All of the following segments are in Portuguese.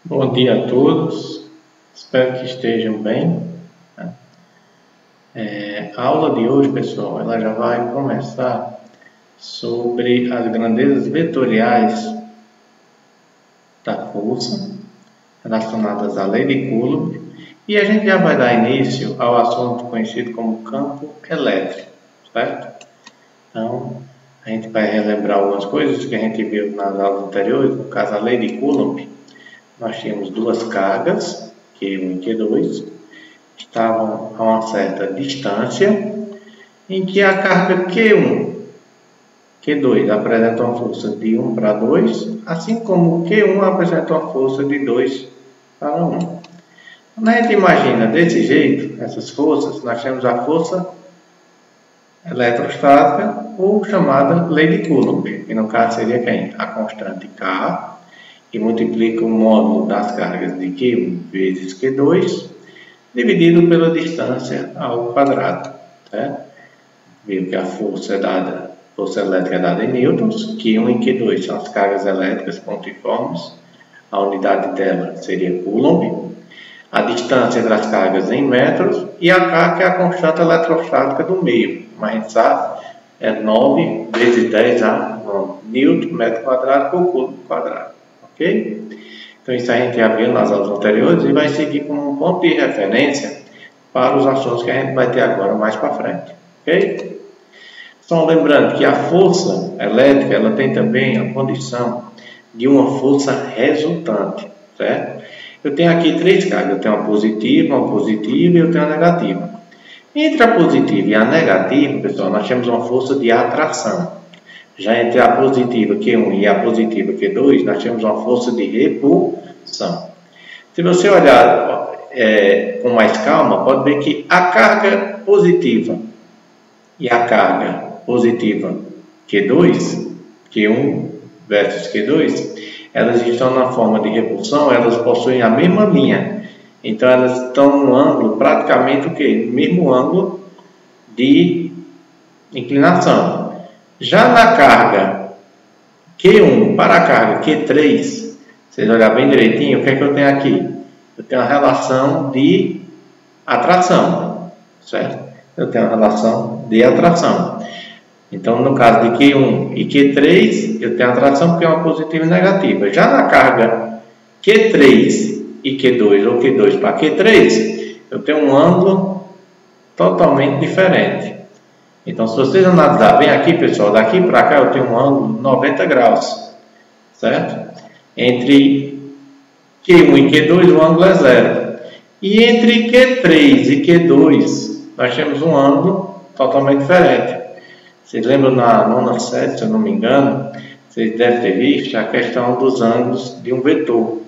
Bom dia a todos, espero que estejam bem. A aula de hoje, pessoal, ela já vai começar sobre as grandezas vetoriais da força relacionadas à lei de Coulomb, e a gente já vai dar início ao assunto conhecido como campo elétrico, certo? Então, a gente vai relembrar algumas coisas que a gente viu nas aulas anteriores. No caso, a lei de Coulomb, nós tínhamos duas cargas, Q1 e Q2, estavam a uma certa distância, em que a carga Q1, Q2 apresenta uma força de 1 para 2, assim como Q1 apresenta uma força de 2 para 1. Quando a gente imagina desse jeito, essas forças, nós temos a força eletrostática, ou chamada lei de Coulomb, que no caso seria quem? A constante K, que multiplica o módulo das cargas de Q1 vezes Q2, dividido pela distância ao quadrado. Certo? Viu que a força elétrica é dada em newtons, Q1 e Q2 são as cargas elétricas pontiformes, a unidade dela seria Coulomb, a distância entre as cargas em metros, e a K, que é a constante eletrostática do meio, mas a gente sabe, é 9 vezes 10 a 9 newton metro quadrado por Coulomb quadrado. Ok? Então isso a gente já viu nas aulas anteriores e vai seguir como um ponto de referência para os assuntos que a gente vai ter agora mais para frente. Ok? Só lembrando que a força elétrica ela tem também a condição de uma força resultante. Certo? Eu tenho aqui três cargas. Eu tenho uma positiva e eu tenho uma negativa. Entre a positiva e a negativa, pessoal, nós temos uma força de atração. Já entre a positiva Q1 e a positiva Q2, nós temos uma força de repulsão. Se você olhar com mais calma, pode ver que a carga positiva e a carga positiva Q2, Q1 versus Q2, elas estão na forma de repulsão, elas possuem a mesma linha. Então, elas estão no ângulo, praticamente o quê? No mesmo ângulo de inclinação. Já na carga Q1 para a carga Q3, vocês olharem bem direitinho, o que é que eu tenho aqui? Eu tenho uma relação de atração, certo? Eu tenho uma relação de atração. Então, no caso de Q1 e Q3, eu tenho atração porque é uma positiva e negativa. Já na carga Q3 e Q2, ou Q2 para Q3, eu tenho um ângulo totalmente diferente. Então, se vocês analisarem bem aqui, pessoal, daqui para cá eu tenho um ângulo 90 graus, certo? Entre Q1 e Q2 o ângulo é 0. E entre Q3 e Q2 nós temos um ângulo totalmente diferente. Vocês lembram na nona série, se eu não me engano, vocês devem ter visto a questão dos ângulos de um vetor.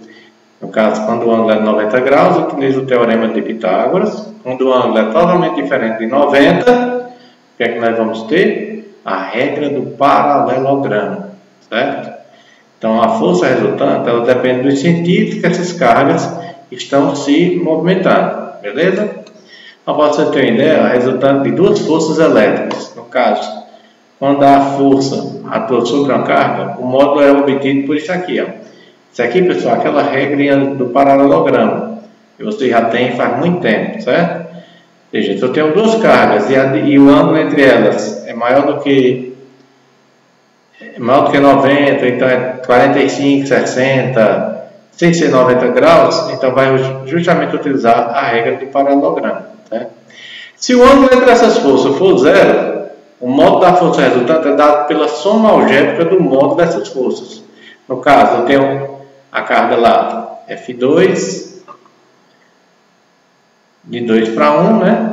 No caso, quando o ângulo é 90 graus, eu utilizo o teorema de Pitágoras. Quando o ângulo é totalmente diferente de 90, o que é que nós vamos ter? A regra do paralelogramo, certo? Então, a força resultante, ela depende dos sentidos que essas cargas estão se movimentando, beleza? Então, para você ter uma ideia, a resultante de duas forças elétricas, no caso, quando a força atua sobre uma carga, o módulo é obtido por isso aqui, ó. Isso aqui, pessoal, aquela regra do paralelogramo, que você já tem faz muito tempo, certo? Ou seja, se eu tenho duas cargas e o ângulo entre elas é maior do que 90, então é 45, 60, sem ser 90 graus, então vai justamente utilizar a regra do paralelogramo. Certo? Se o ângulo entre essas forças for 0, o módulo da força resultante é dado pela soma algébrica do módulo dessas forças. No caso, eu tenho a carga lá, F2, de 2 para 1, né?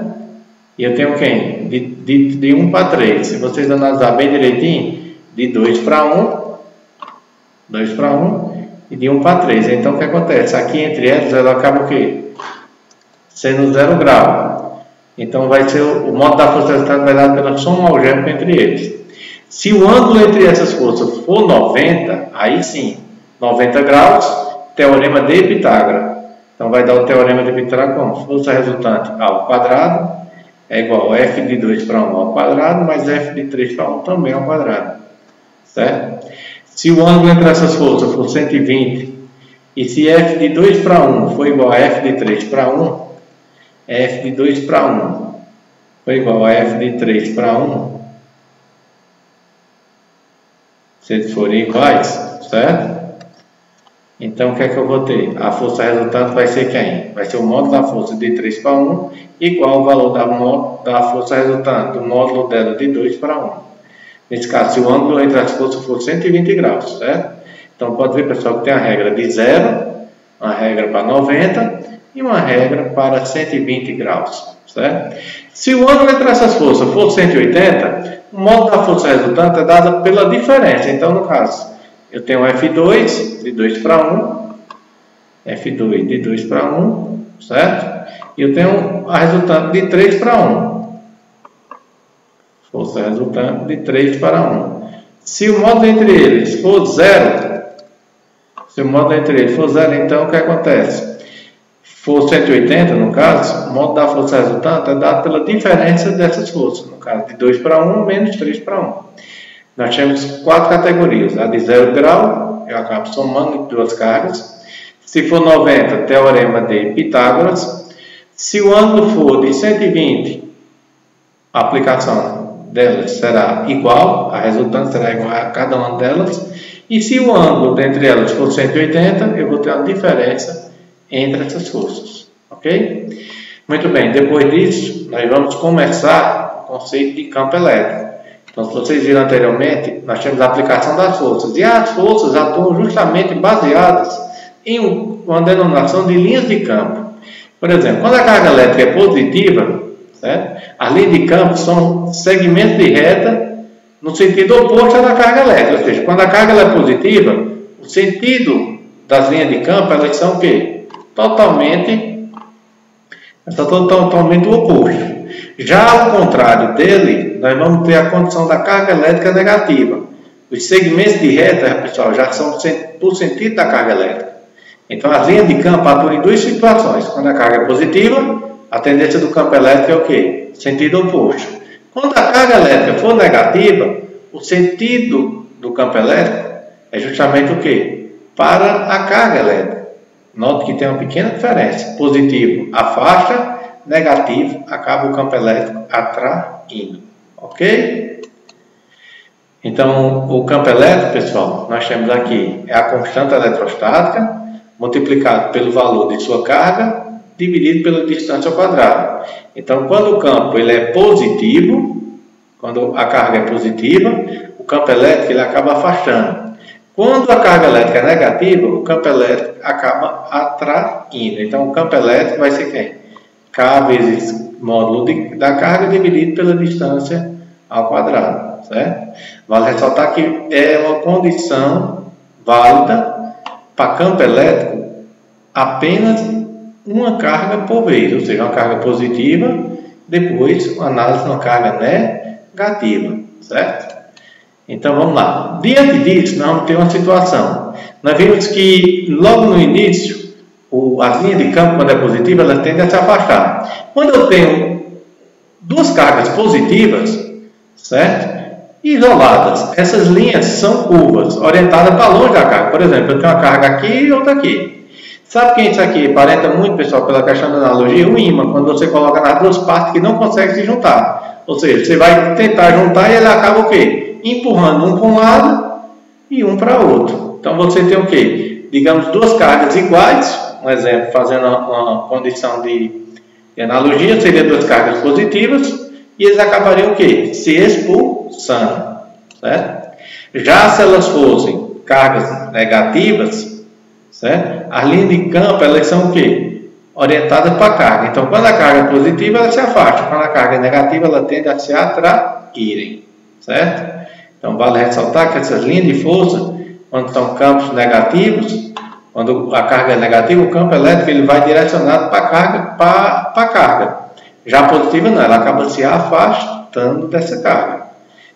E eu tenho quem? De 1 para 3. Se vocês analisarem bem direitinho, de 2 para 1, e de 1 para 3. Então, o que acontece? Aqui entre elas, ela acaba o quê? Sendo 0 grau. Então, vai ser o módulo da força resultante vai dar pela soma algébrica entre eles. Se o ângulo entre essas forças for 90, aí sim, 90 graus, teorema de Pitágoras. Então, vai dar o teorema de Pitágoras como? Força resultante ao quadrado é igual a f de 2 para 1 ao quadrado, mais f de 3 para 1 também ao quadrado. Certo? Se o ângulo entre essas forças for 120 E se F de 2 para 1 for igual a F de 3 para 1, F de 2 para 1 foi igual a F de 3 para 1, se eles forem iguais, certo? Então, o que é que eu vou ter? A força resultante vai ser quem? Vai ser o módulo da força de 3 para 1, igual ao valor da força resultante, do módulo dela de 2 para 1. Nesse caso, se o ângulo entre as forças for 120 graus, certo? Então, pode ver, pessoal, que tem a regra de 0, uma regra para 90 e uma regra para 120 graus, certo? Se o ângulo entre essas forças for 180, o módulo da força resultante é dado pela diferença. Então, no caso, eu tenho F2 de 2 para 1, F2 de 2 para 1, certo? E eu tenho a resultante de 3 para 1. Força resultante de 3 para 1. Se o módulo entre eles for 0, então o que acontece? For 180, no caso, o módulo da força resultante é dado pela diferença dessas forças. No caso, de 2 para 1 menos 3 para 1. Nós temos 4 categorias. A de 0 grau, eu acabo somando duas cargas. Se for 90, teorema de Pitágoras. Se o ângulo for de 120, a aplicação delas será igual, a resultante será igual a cada uma delas. E se o ângulo entre elas for 180, eu vou ter uma diferença entre essas forças. Ok? Muito bem, depois disso, nós vamos começar o conceito de campo elétrico. Então, se vocês viram anteriormente, nós temos a aplicação das forças. E as forças atuam justamente baseadas em uma denominação de linhas de campo. Por exemplo, quando a carga elétrica é positiva, certo? As linhas de campo são segmentos de reta no sentido oposto à da carga elétrica. Ou seja, quando a carga é positiva, o sentido das linhas de campo elas são o quê? Totalmente o oposto. Já ao contrário dele, nós vamos ter a condição da carga elétrica negativa. Os segmentos de reta, pessoal, já são por sentido da carga elétrica. Então, as linhas de campo atuam em duas situações. Quando a carga é positiva, a tendência do campo elétrico é o quê? Sentido oposto. Quando a carga elétrica for negativa, o sentido do campo elétrico é justamente o quê? Para a carga elétrica. Note que tem uma pequena diferença. Positivo afasta, negativo acaba o campo elétrico atraindo. Ok? Então, o campo elétrico, pessoal, nós temos aqui é a constante eletrostática multiplicado pelo valor de sua carga dividido pela distância ao quadrado. Então, quando o campo ele é positivo, quando a carga é positiva, o campo elétrico ele acaba afastando. Quando a carga elétrica é negativa, o campo elétrico acaba atraindo. Então, o campo elétrico vai ser quem? K vezes módulo da carga dividido pela distância ao quadrado, certo? Vale ressaltar que é uma condição válida para campo elétrico apenas uma carga por vez, ou seja, uma carga positiva, depois uma análise de uma carga negativa, certo? Então vamos lá. Diante disso, nós vamos ter uma situação. Nós vimos que logo no início, as linhas de campo, quando é positiva, elas tendem a se afastar. Quando eu tenho duas cargas positivas, certo? Isoladas, essas linhas são curvas, orientadas para longe da carga. Por exemplo, eu tenho uma carga aqui e outra aqui. Sabe quem isso aqui aparenta muito, pessoal, pela questão da analogia? O ímã, quando você coloca nas duas partes que não conseguem se juntar. Ou seja, você vai tentar juntar e ele acaba o quê? Empurrando um para um lado e um para o outro. Então você tem o quê? Digamos, duas cargas iguais. Um exemplo, fazendo uma condição de analogia, seria duas cargas positivas e eles acabariam o quê? Se expulsando, certo? Já se elas fossem cargas negativas, certo? As linhas de campo, elas são o quê? Orientadas para a carga. Então, quando a carga é positiva, ela se afasta. Quando a carga é negativa, ela tende a se atraírem, certo? Então, vale ressaltar que essas linhas de força, quando são campos negativos, quando a carga é negativa, o campo elétrico ele vai direcionado para a carga. Já a positiva não, ela acaba se afastando dessa carga.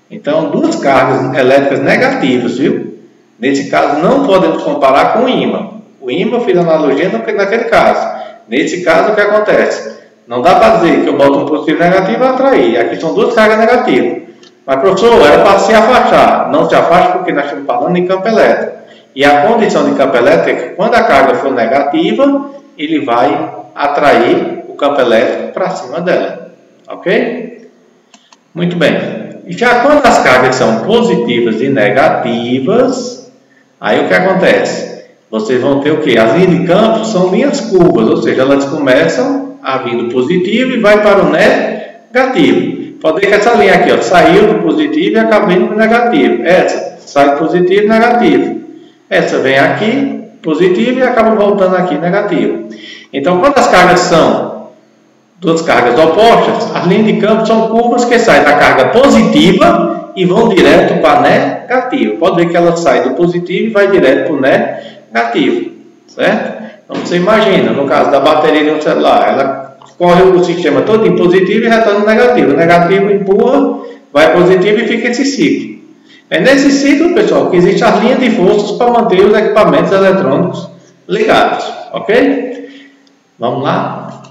Então, duas cargas elétricas negativas, viu? Nesse caso, não podemos comparar com o ímã. O ímã eu fiz analogia naquele caso. Nesse caso, o que acontece? Não dá para dizer que eu boto um positivo e negativo e atrair. Aqui são duas cargas negativas. Mas, professor, era para se afastar. Não se afasta porque nós estamos falando em campo elétrico. E a condição de campo elétrico é que quando a carga for negativa, ele vai atrair o campo elétrico para cima dela. Ok? Muito bem. E já quando as cargas são positivas e negativas, aí o que acontece? Vocês vão ter o quê? As linhas de campo são linhas curvas, ou seja, elas começam a vir do positivo e vai para o negativo. Pode ver que essa linha aqui, ó, saiu do positivo e acaba indo para o negativo. Essa sai do positivo e negativo. Essa vem aqui, positivo, e acaba voltando aqui, negativo. Então, quando as cargas são duas cargas opostas, as linhas de campo são curvas que saem da carga positiva e vão direto para negativo. Pode ver que ela sai do positivo e vai direto para o negativo, certo? Então, você imagina, no caso da bateria de um celular, ela corre o sistema todo em positivo e retorna no negativo. O negativo empurra, vai positivo e fica esse ciclo. É nesse ciclo, pessoal, que existem as linhas de forças para manter os equipamentos eletrônicos ligados, ok? Vamos lá?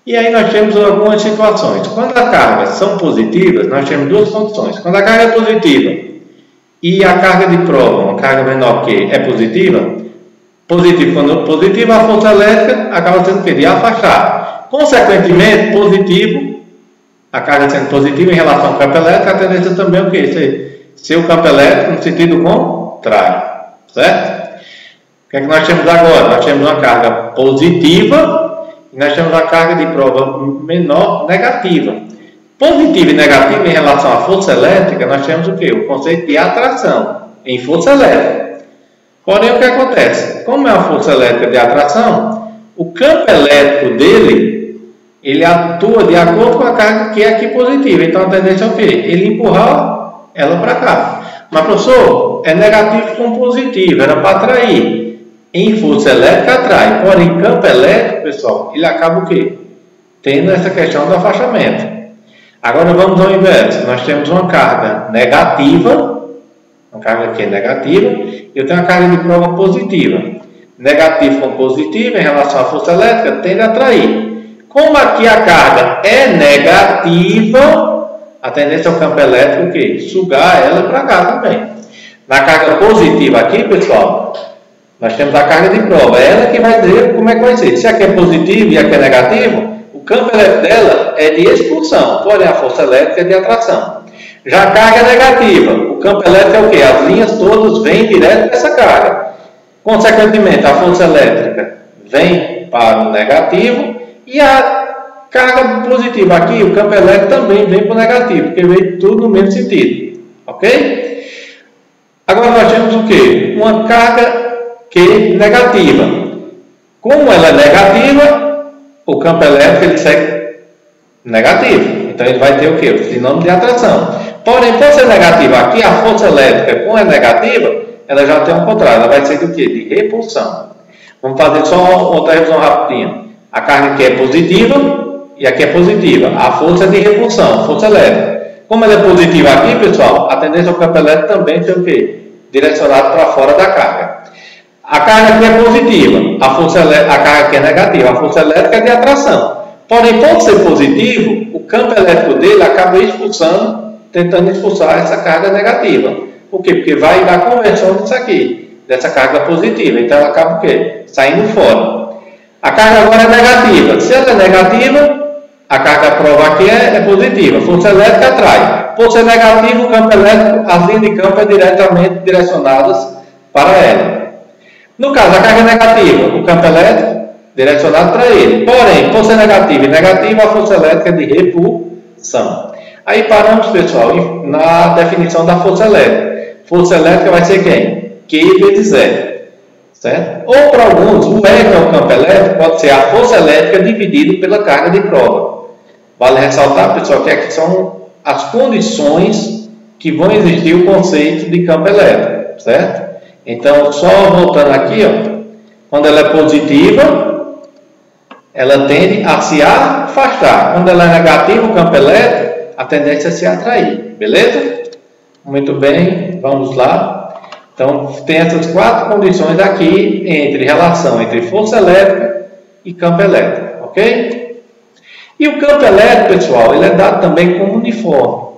E aí nós temos algumas situações. Quando as cargas são positivas, nós temos duas condições. Quando a carga é positiva e a carga de prova, uma carga menor que é positiva, quando positiva, a força elétrica acaba sendo de afastar. Consequentemente, positivo, a carga sendo positiva em relação ao campo elétrico, a tendência também é o quê? Ser o campo elétrico no sentido contrário, certo? O que é que nós temos agora? Nós temos uma carga positiva e nós temos uma carga de prova menor negativa. Positiva e negativa em relação à força elétrica, nós temos o quê? O conceito de atração em força elétrica. Porém, o que acontece? Como é a força elétrica de atração, o campo elétrico dele, ele atua de acordo com a carga que é aqui positiva. Então, a tendência é o quê? Ele empurrar ela para cá. Mas, professor, é negativo com positivo, era para atrair. Em força elétrica atrai, porém, campo elétrico, pessoal, ele acaba o quê? Tendo essa questão do afastamento. Agora vamos ao inverso. Nós temos uma carga negativa, uma carga aqui é negativa, e eu tenho uma carga de prova positiva. Negativo com positivo em relação à força elétrica tende a atrair. Como aqui a carga é negativa, a tendência é o campo elétrico que sugar ela para cá também. Na carga positiva aqui, pessoal, nós temos a carga de prova. Ela que vai dizer como é que vai ser. Se aqui é positivo e aqui é negativo, o campo elétrico dela é de expulsão, porém a força elétrica é de atração. Já a carga é negativa. O campo elétrico é o quê? As linhas todas vêm direto dessa carga. Consequentemente, a força elétrica vem para o negativo e a carga positiva aqui, o campo elétrico também vem para o negativo, porque vem tudo no mesmo sentido, ok? Agora nós temos o que? Uma carga que negativa. Como ela é negativa, o campo elétrico ele segue negativo, então ele vai ter o que? O sinônimo de atração. Porém, por ser negativa aqui, a força elétrica, como é negativa, ela já tem um contrário, ela vai ser do que? De repulsão. Vamos fazer só outra revisão rapidinha. A carga aqui é positiva, e aqui é positiva. A força é de repulsão, a força elétrica. Como ela é positiva aqui, pessoal, a tendência ao campo elétrico também tem o quê? Direcionado para fora da carga. A carga aqui é positiva, a carga aqui é negativa. A força elétrica é de atração. Porém, por ser positivo, o campo elétrico dele acaba expulsando, tentando expulsar essa carga negativa. Por quê? Porque vai dar conversão disso aqui, dessa carga positiva. Então, ela acaba o quê? Saindo fora. A carga agora é negativa. Se ela é negativa, a carga prova aqui é positiva. A força elétrica atrai. Por ser negativo, o campo elétrico, as linhas de campo é diretamente direcionadas para ela. No caso, a carga é negativa, o campo elétrico direcionado para ele. Porém, por ser negativo e negativo, a força elétrica é de repulsão. Aí paramos, pessoal, na definição da força elétrica. Força elétrica vai ser quem? Q vezes E. Certo? Ou para alguns, o E, que é o campo elétrico, pode ser a força elétrica dividida pela carga de prova. Vale ressaltar, pessoal, que aqui são as condições que vão existir o conceito de campo elétrico, certo? Então, só voltando aqui, ó, quando ela é positiva, ela tende a se afastar. Quando ela é negativa, o campo elétrico, a tendência é se atrair, beleza? Muito bem, vamos lá. Então, tem essas quatro condições aqui entre relação entre força elétrica e campo elétrico, ok? E o campo elétrico, pessoal, ele é dado também como uniforme.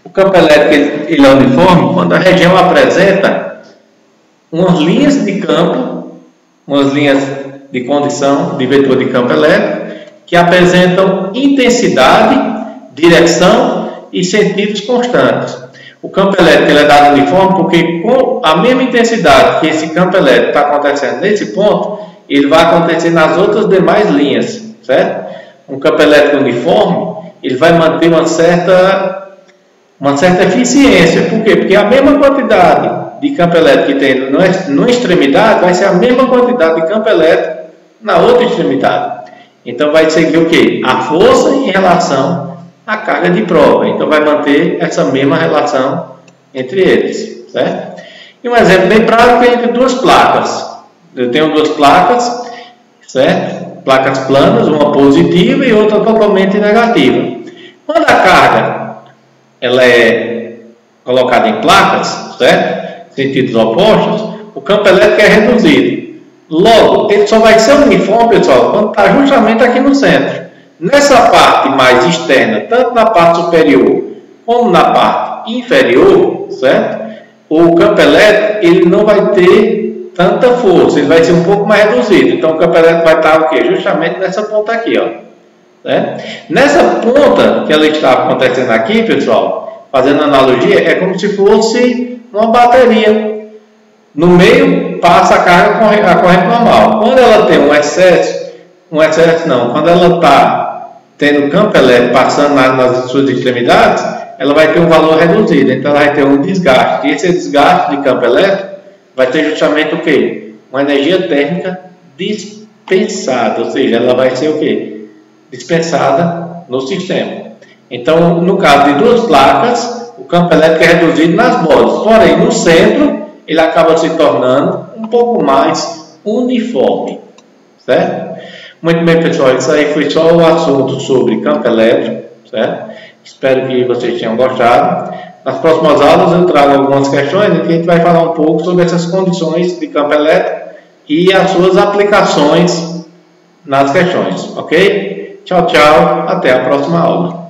O campo elétrico ele é uniforme quando a região apresenta umas linhas de campo, umas linhas de condição de vetor de campo elétrico que apresentam intensidade, direção e sentidos constantes. O campo elétrico ele é dado uniforme porque com a mesma intensidade que esse campo elétrico está acontecendo nesse ponto, ele vai acontecer nas outras demais linhas, certo? Um campo elétrico uniforme, ele vai manter uma certa eficiência. Por quê? Porque a mesma quantidade de campo elétrico que tem numa extremidade vai ser a mesma quantidade de campo elétrico na outra extremidade. Então vai seguir o quê? A força em relação à carga de prova. Então vai manter essa mesma relação entre eles, certo? E um exemplo bem prático é entre duas placas. Eu tenho duas placas, certo? Placas planas, uma positiva e outra totalmente negativa. Quando a carga ela é colocada em placas, certo? Sentidos opostos, o campo elétrico é reduzido. Logo, ele só vai ser uniforme, pessoal, quando está justamente aqui no centro. Nessa parte mais externa, tanto na parte superior como na parte inferior, certo? O campo elétrico ele não vai ter tanta força, ele vai ser um pouco mais reduzido. Então, o campo elétrico vai estar o quê? Justamente nessa ponta aqui, ó. Certo? Nessa ponta que ela está acontecendo aqui, pessoal, fazendo analogia, é como se fosse uma bateria. No meio passa a corrente normal. Quando ela tem quando ela está tendo campo elétrico passando nas suas extremidades, ela vai ter um valor reduzido. Então ela vai ter um desgaste. E esse desgaste de campo elétrico vai ter justamente o quê? Uma energia térmica dispensada. Ou seja, ela vai ser o quê? Dispensada no sistema. Então, no caso de duas placas, o campo elétrico é reduzido nas bordas. Porém, no centro, ele acaba se tornando um pouco mais uniforme, certo? Muito bem, pessoal, isso aí foi só o assunto sobre campo elétrico, certo? Espero que vocês tenham gostado. Nas próximas aulas eu trago algumas questões em que a gente vai falar um pouco sobre essas condições de campo elétrico e as suas aplicações nas questões, ok? Tchau, tchau, até a próxima aula.